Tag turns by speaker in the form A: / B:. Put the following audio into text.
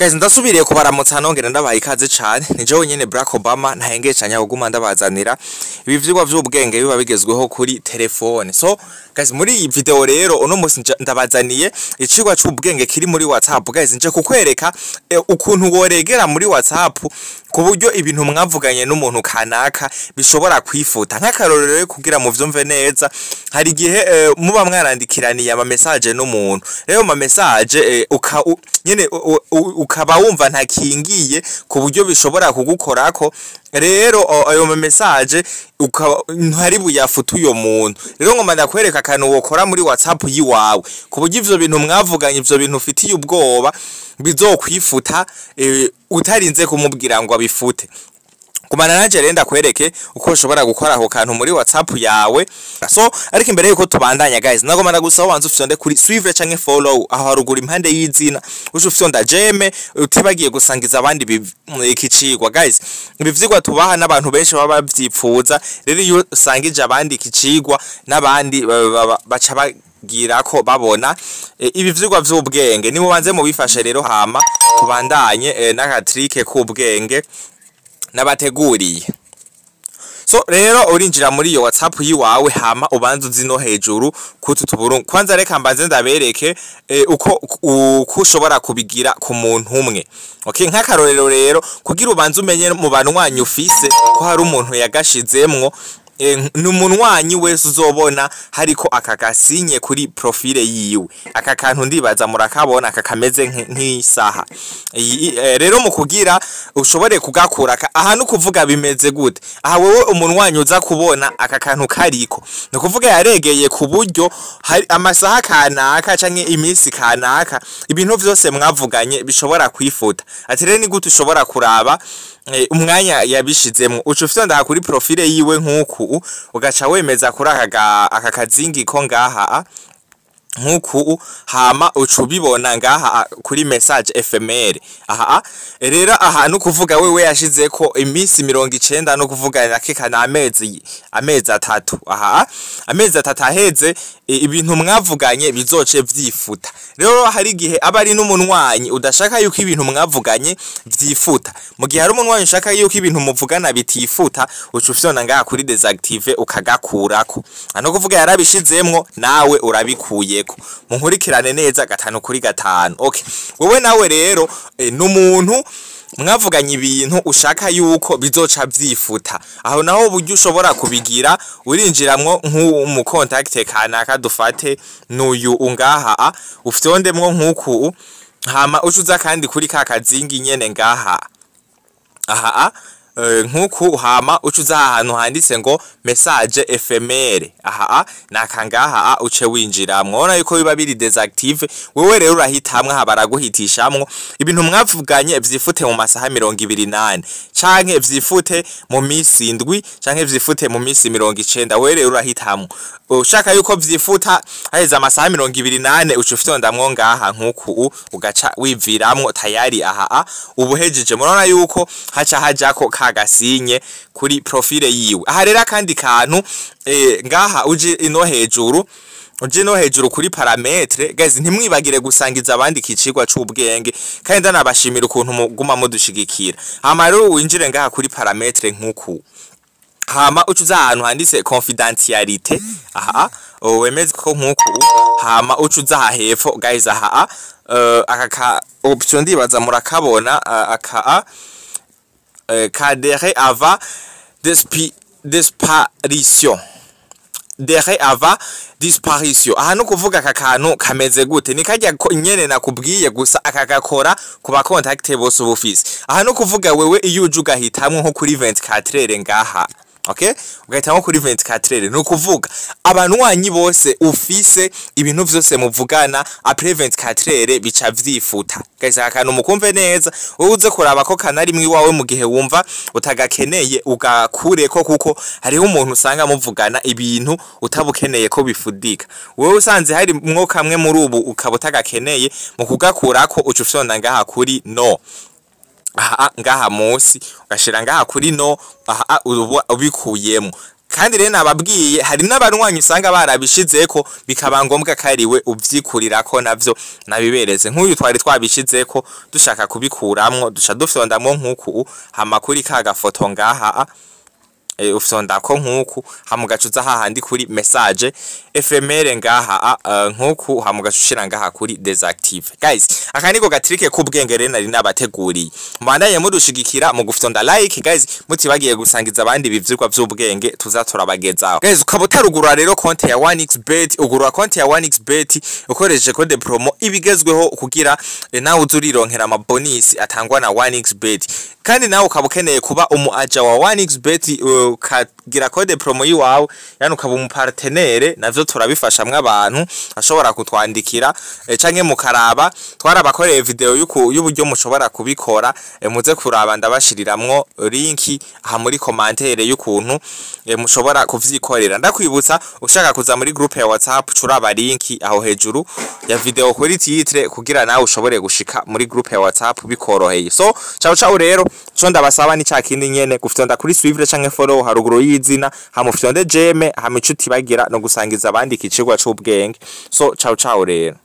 A: Guys, ndasubiriye kubaramutsa nongera ndabaha ikaze cyane. Ni jewe nyene Barack Obama ntahengecanya kuguma ndabazanira ibi vyigwa vy'ubwenge biba bigezweho kuri telefone. So guys, muri iyi video rero uno musi ndabazaniye icigwa c'ubwenge kiri muri WhatsApp. Guys, nje kukwereka ukuntu woregera muri WhatsApp kuburyo ibintu mwavuganye n'umuntu kanaka bishobora kwifuta. Nk'akarorero kugira mu vyumve neza, hari gihe muba mwarandikiraniye ama message n'umuntu. Rero ama message nyene ukaba wumva ntakingiye kuburyo bishobora kugukorako. Rero ayo message ntari buyafuta uyo muntu. Rero ngoma ndakwereka akantu wokora muri WhatsApp yiwawe kuburyo ivyo bintu mwavuganye, ivyo bintu ufitiye ubwoba bizokwifuta utarinze kumubwira ngo abifute. Kumana nanje renda kwereke uko ushobora gukora ako kantu muri WhatsApp yawe. So ariko imbere yuko tubandanya guys, nagoma ndagusaba wanze ufyonde kuri suivre canke follow aho haruguru impande y'izina, uje ufyonda jeme utibagiye gusangiza abandi ikicigwa. Guys, ibi vyigwa tubaha n'abantu benshi baba bavyipfuza. Rero iyo usangije abandi ikicigwa n'abandi baca bagira ko babona ibi vyigwa vy'ubwenge, nibo banze mu bifashe. Rero hama tubandanye n'akatrike k'ubwenge nabateguriye. So rero urinjira muri iyo WhatsApp yiwawe hama ubanza uzino hejuru kutu tuburu. Kwanza reka mbanze ndabereke uko ushobora kubigira ku muntu umwe. Okay, nk'akarorero rero kugira ubanze umenye mu banwanyi ufise ko hari umuntu yagashizemwo, n'umunwanyi wese uzobona hariko akagasinye kuri profile yiwe. Aka kantu ndibaza murakabona, aka kameze nk'isaha. Rero mu kugira ushobore kugakura ahantu kuvuga bimeze gute, aha wewe umunwanyi uza kubona aka kantu kariko, no kuvuga yaregeye ku buryo hari amasaha kanaka canke iminsi kanaka ibintu vyose mwavuganye bishobora kwifuta. Ati rero ni gute ushobora kuraba umwanya yabishizemwo? Ucu ufyonda kuri profile yiwe nk'uku ugaca wemeza kuri aka kazingi ko ngaha nk'uku, hama ucubibona ngaha kuri message ephemeral. Rero aha no kuvuga wewe yashizeko iminsi 90 no kuvuga nakeka na amezi 3. Amezi 3 aheze ibintu mwavuganye bizoce vyifuta. Rero hari gihe abari n'umunwanyi udashaka yuko ibintu mwavuganye vyifuta. Mu gihe hari umunwanyi ushaka yuko ibintu muvugana bitifuta, ucufyona ngaha kuri désactiver ukagakurako. Ano kuvuga yarabishizemwo nawe urabikuye. Munkurikirane neza 5 kuri 5. Okay, wewe nawe rero n'umuntu mwavuganye ibintu ushaka yuko bizoca vyifuta, aho naho uburyo ushobora kubigira urinjiramwo nk'umu contact kanaka, dufate n'uyu ungaha ufyondemwo nk'uku, hama ucuza kandi kuri ka kazingi nyene ngaha nk'uku, hama ucuza ahantu handitse ngo message ephemeral. Nakangaha uce winjiramwo. Ubona yuko biba biri désactive. Wewe rero urahitamwe habaraguhitishamwo ibintu mwavuganye vyifute mu masaha 28 canke vyifute mu misi 7 canke vyifute mu misi 90. Wewe rero urahitamwo ushaka yuko vyifuta haheze amasaha 28 ucu ufyondamwo ngaha nk'uku, ugaca wiviramwo tayari. Ubuhejeje murabona yuko haca hajako kagasinye kuri profile yiwe. Aha rero kandi kantu ngaha uje ino hejuru kuri parametre. Guys, ntimwibagire gusangiza abandi ikicigwa c'ubwenge, kandi ndanabashimira ukuntu muguma mudushigikira. Hama rero winjire ngaha kuri parametre nk'uku, hama ucuza ahantu handitse confidentiality. Wemeze ko nk'uku, hama ucuza hepfo. Guys, aka option ndibaza murakabona, cadre avant disparition. Dere ava disparition. Aha no kuvuga aka kantu kameze gute, ni kajya nyene nakubwiye gusa akagakora kuba contact bose ubufisi. Aha no kuvuga wewe iyo ujuga hitamwe nko kuri 24 ngaha. Okay, ugahitamo kuri 24. No kuvuga abanwanyi bose ufise ibintu vyose muvugana après 24 bica vyifuta. Guys, akantu mukumve neza, wowe uze kuraba ko kanari mwi wawe mu gihe wumva utagakeneye ugakureko, kuko hariho umuntu usanga muvugana ibintu utabukeneye ko bifudika. Wewe usanze hari mwo kamwe muri ubu ukaba utagakeneye, mu kugakurako ucufyonda ngaha kuri no. Ngaha musi ugashira ngaha kuri no, ubikuyemo. kandi rero nababwiye hari n'abanwanyi usanga barabishizeko bikaba ngombwa kariwe uvyikurira navyo nabibereze nk'uyu twari twabishizeko dushaka kubikuramwo duca dufyondamwo nk'uku hama kuri ka gafoto ngaha ufyondako nk'uku hamugacuza hahandi kuri message ephemeре ngaha nk'uku hamugacushira ngaha kuri desactive. Guys, akaniko gatrike kubwenge rero nari nabateguriye mbandaye mudushigikira mu gufyonda like guys, mutibagiye gusangiza abandi bivyirwa vy'ubwenge tuzatorabagezaho. Guys, ukabutarugura rero konti ya 1xbet, ugurura konti ya 1xbet ukoresheje code promo ibigezweho kugira nawe uzurironkera amabonus atangwa na 1xbet, kandi nawe ukabukeneye kuba umu aja wa 1xbet ukagira code promo yiwawe yani ukaba umu partenaire navyo turabifashamwe abantu ashobora kutwandikira canke mukaraba twarabakoreye video y'uburyo mushobora kubikora muze kuraba ndabashiriramwo linki aha muri commentaire y'ukuntu mushobora kuvyikorera. Ndakwibutsa ushaka kuza muri group ya WhatsApp curaba linki aho hejuru ya video kuri titre kugira nawe ushobore gushika muri group ya WhatsApp bikoroheye. So ciao rero co ndabasaba ni cakindi nyene gufyonda kuri suivre canke follow haruguru y'izina hamufyonde jeme hamicuti bagira no gusangiza abandi ikicigwa c'ubwenge. So ciao rero.